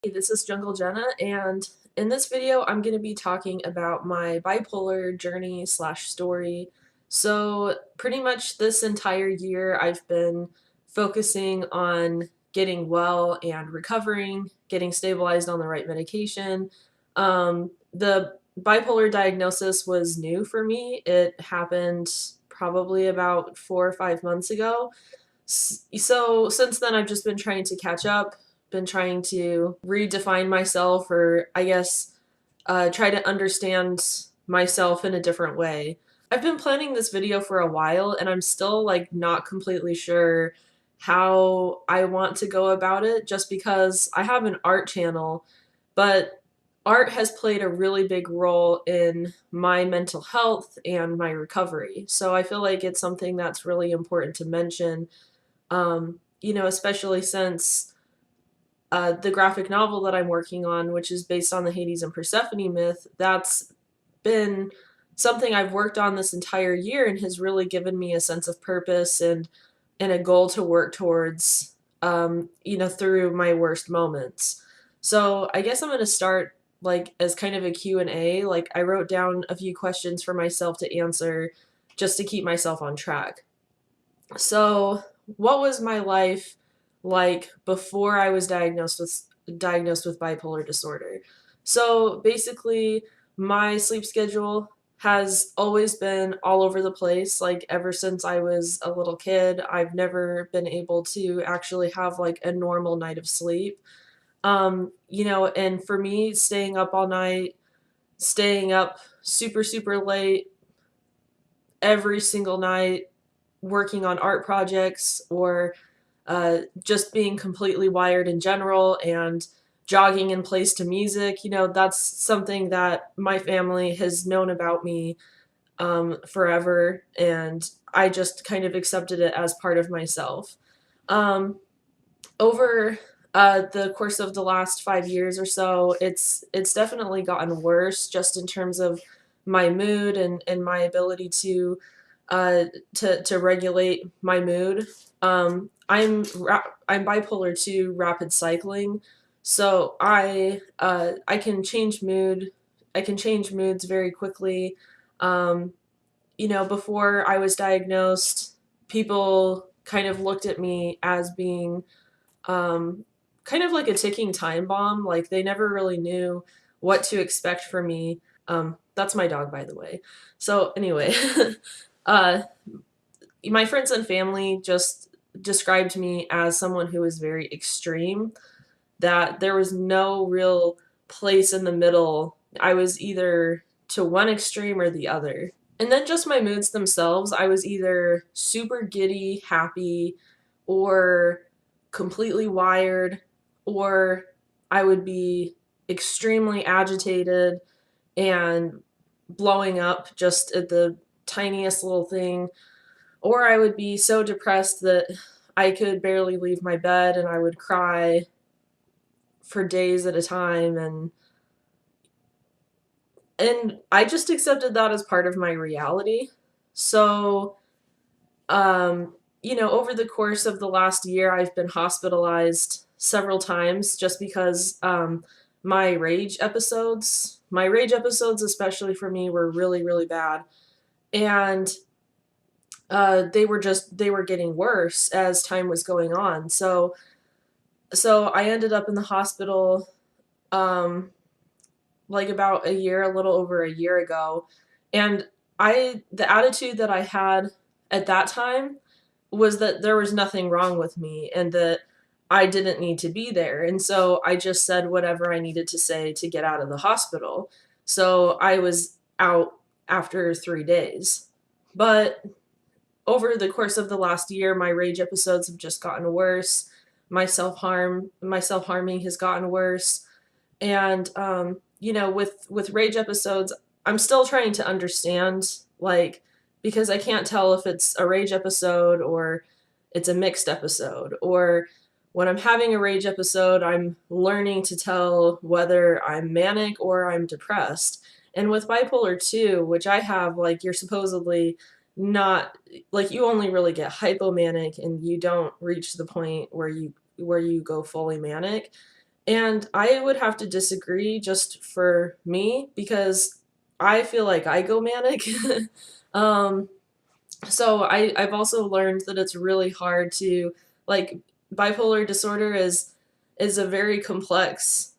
Hey, this is Jungle Jenna, and in this video, I'm going to be talking about my bipolar journey slash story. So, pretty much this entire year, I've been focusing on getting well and recovering, getting stabilized on the right medication. The bipolar diagnosis was new for me. It happened probably about 4 or 5 months ago. So since then, I've just been trying to catch up, been trying to redefine myself, or I guess try to understand myself in a different way. I've been planning this video for a while, and I'm still like not completely sure how I want to go about it, just because I have an art channel, but art has played a really big role in my mental health and my recovery. So I feel like it's something that's really important to mention, especially since the graphic novel that I'm working on, which is based on the Hades and Persephone myth, that's been something I've worked on this entire year and has really given me a sense of purpose and a goal to work towards, through my worst moments. So I guess I'm going to start like as kind of a Q&A. Like I wrote down a few questions for myself to answer just to keep myself on track. So, what was my life like before I was diagnosed with bipolar disorder? So, basically, my sleep schedule has always been all over the place. Like ever since I was a little kid, I've never been able to actually have like a normal night of sleep. And for me, staying up all night, staying up super super late every single night, working on art projects, or just being completely wired in general and jogging in place to music. That's something that my family has known about me forever, and I just kind of accepted it as part of myself. Um, Over the course of the last 5 years or so, it's definitely gotten worse, just in terms of my mood and my ability uh, to regulate my mood. I'm bipolar 2 rapid cycling, so I can change mood. I can change moods very quickly. Before I was diagnosed, people kind of looked at me as being um, kind of like a ticking time bomb. Like they never really knew what to expect from me. That's my dog, by the way. So anyway, uh, my friends and family just described me as someone who was very extreme, that there was no real place in the middle. I was either to one extreme or the other. And then just my moods themselves, I was either super giddy, happy, or completely wired, or I would be extremely agitated and blowing up just at the tiniest little thing, or I would be so depressed that I could barely leave my bed and I would cry for days at a time, and I just accepted that as part of my reality. So, over the course of the last year, I've been hospitalized several times just because my rage episodes, especially for me, were really, really bad. And they were getting worse as time was going on. So I ended up in the hospital um, like about a little over a year ago, and the attitude that I had at that time was that there was nothing wrong with me and that I didn't need to be there. And so I just said whatever I needed to say to get out of the hospital. So I was out after 3 days. But over the course of the last year, my rage episodes have just gotten worse. My self harming has gotten worse. And with rage episodes, I'm still trying to understand, like, because I can't tell if it's a rage episode or it's a mixed episode, or when I'm having a rage episode, I'm learning to tell whether I'm manic or I'm depressed. And with bipolar 2, which I have, like, you're supposedly not, like, you only really get hypomanic and you don't reach the point where you go fully manic. And I would have to disagree just for me because I feel like I go manic. um, so I've also learned that it's really hard to, like, bipolar disorder is a very complex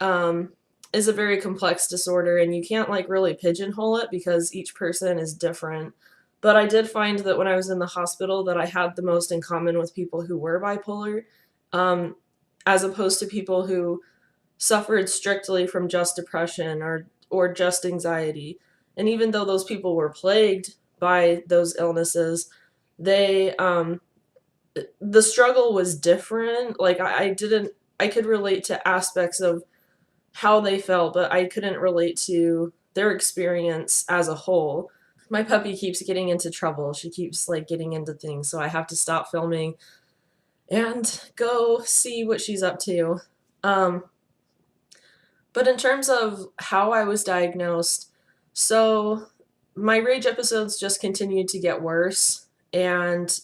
um is a very complex disorder, and you can't like really pigeonhole it because each person is different. But I did find that when I was in the hospital that I had the most in common with people who were bipolar, um, as opposed to people who suffered strictly from just depression or just anxiety. And even though those people were plagued by those illnesses, they the struggle was different. Like I didn't I could relate to aspects of how they felt, but I couldn't relate to their experience as a whole. My puppy keeps getting into trouble. She keeps like getting into things, so I have to stop filming and go see what she's up to. Um, But in terms of how I was diagnosed, so my rage episodes just continued to get worse. And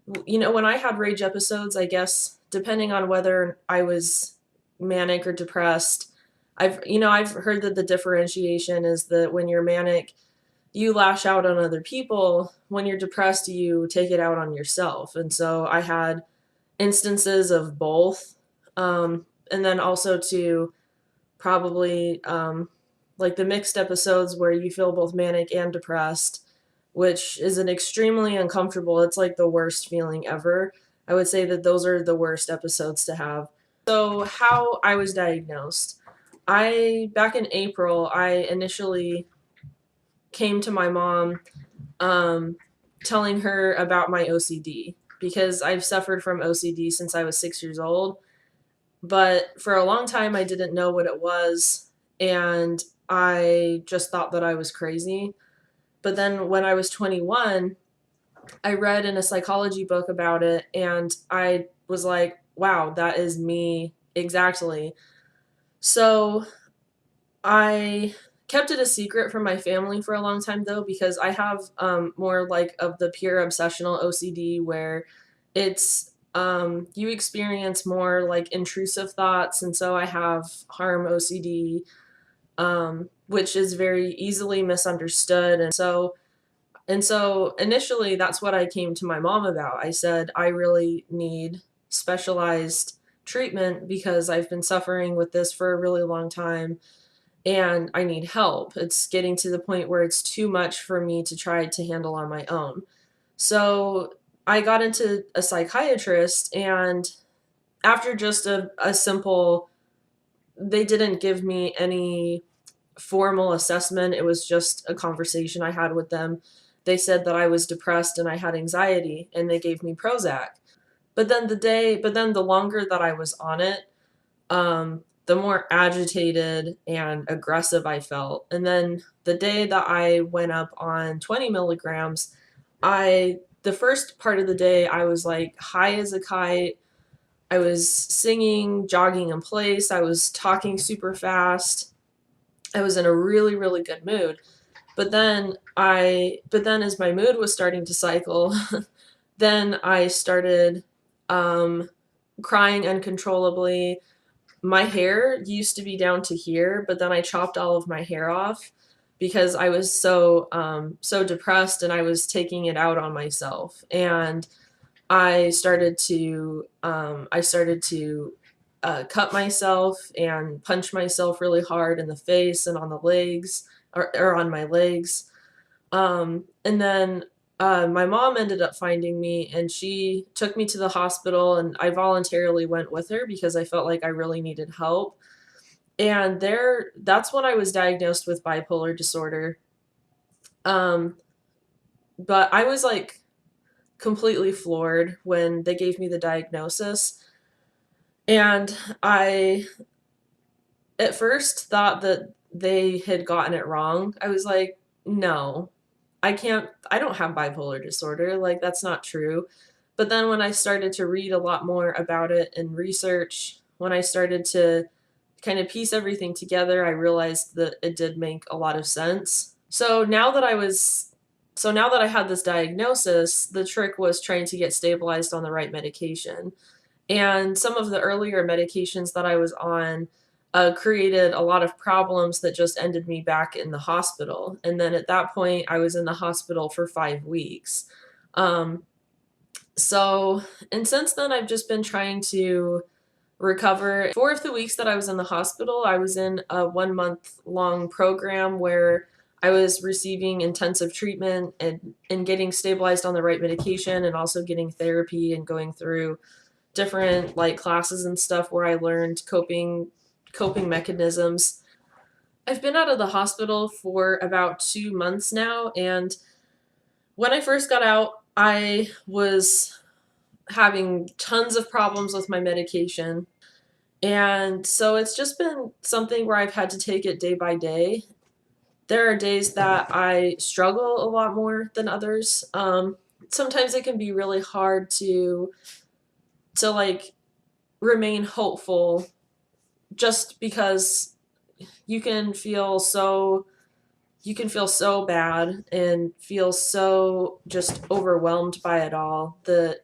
when I had rage episodes, I guess, depending on whether I was manic or depressed, I've heard that the differentiation is that when you're manic, you lash out on other people. When you're depressed, you take it out on yourself. And so I had instances of both. And then also to probably like the mixed episodes where you feel both manic and depressed, which is an extremely uncomfortable, it's like the worst feeling ever. I would say that those are the worst episodes to have. So, how I was diagnosed. Back in April, I initially came to my mom um, telling her about my OCD because I've suffered from OCD since I was 6 years old, but for a long time I didn't know what it was, and I just thought that I was crazy. But then when I was 21, I read in a psychology book about it, and I was like, wow, that is me exactly. So I kept it a secret from my family for a long time though, because I have more like of the pure obsessional OCD where it's you experience more like intrusive thoughts, and so I have harm OCD, which is very easily misunderstood. And so initially that's what I came to my mom about. I said I really need specialized treatment because I've been suffering with this for a really long time and I need help. It's getting to the point where it's too much for me to try to handle on my own. So I got into a psychiatrist, and after just a simple, they didn't give me any formal assessment. It was just a conversation I had with them. They said that I was depressed and I had anxiety, and they gave me Prozac. But then the longer that I was on it, the more agitated and aggressive I felt. And then the day that I went up on 20 milligrams, the first part of the day, I was like high as a kite. I was singing, jogging in place. I was talking super fast. I was in a really, really good mood. But then as my mood was starting to cycle, then I started um, crying uncontrollably. My hair used to be down to here, but then I chopped all of my hair off because I was so depressed, and I was taking it out on myself. And I started to cut myself and punch myself really hard in the face and on the legs, or on my legs. And then my mom ended up finding me, and she took me to the hospital, and I voluntarily went with her because I felt like I really needed help. And that's when I was diagnosed with bipolar disorder. Um, but I was like completely floored when they gave me the diagnosis. And I at first thought that they had gotten it wrong. I was like, no, I don't have bipolar disorder. Like, that's not true. But then when I started to read a lot more about it and research, when I started to kind of piece everything together, I realized that it did make a lot of sense. So now that I had this diagnosis, the trick was trying to get stabilized on the right medication. And some of the earlier medications that I was on created a lot of problems that just ended me back in the hospital. And then at that point, I was in the hospital for 5 weeks. Um, so, and since then, I've just been trying to recover. 4 of the weeks that I was in the hospital, I was in a 1 month long program where I was receiving intensive treatment and getting stabilized on the right medication and also getting therapy and going through different like classes and stuff where I learned coping mechanisms. I've been out of the hospital for about 2 months now, and when I first got out, I was having tons of problems with my medication. And so it's just been something where I've had to take it day by day. There are days that I struggle a lot more than others. Sometimes it can be really hard to like remain hopeful just because you can feel so you can feel so bad and feel so just overwhelmed by it all that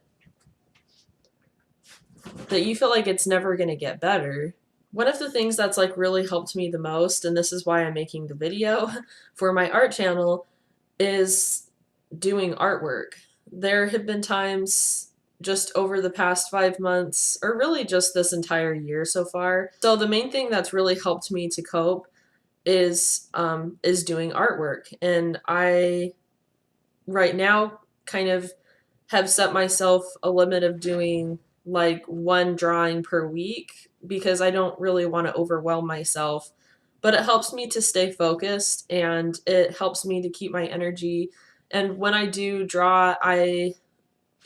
you feel like it's never going to get better. One of the things that's like really helped me the most, and this is why I'm making the video for my art channel, is doing artwork. There have been times just over the past 5 months, or really just this entire year so far. So the main thing that's really helped me to cope is doing artwork, and I right now kind of have set myself a limit of doing like one drawing per week because I don't really want to overwhelm myself. But it helps me to stay focused and it helps me to keep my energy. And when I do draw, I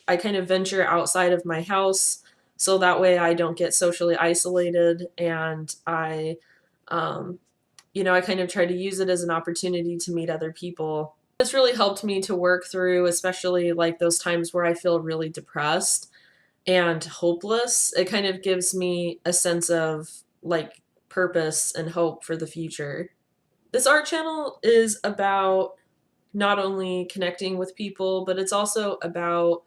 kind of venture outside of my house so that way I don't get socially isolated and um, I kind of try to use it as an opportunity to meet other people. It's really helped me to work through, especially like those times where I feel really depressed and hopeless. It kind of gives me a sense of like purpose and hope for the future. This art channel is about not only connecting with people, but it's also about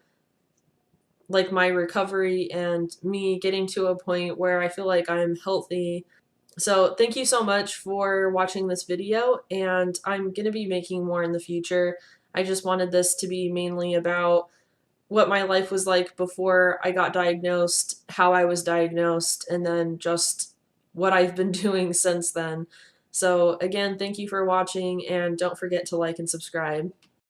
like my recovery and me getting to a point where I feel like I'm healthy. So thank you so much for watching this video, and I'm going to be making more in the future. I just wanted this to be mainly about what my life was like before I got diagnosed, how I was diagnosed, and then just what I've been doing since then. So again, thank you for watching, and don't forget to like and subscribe.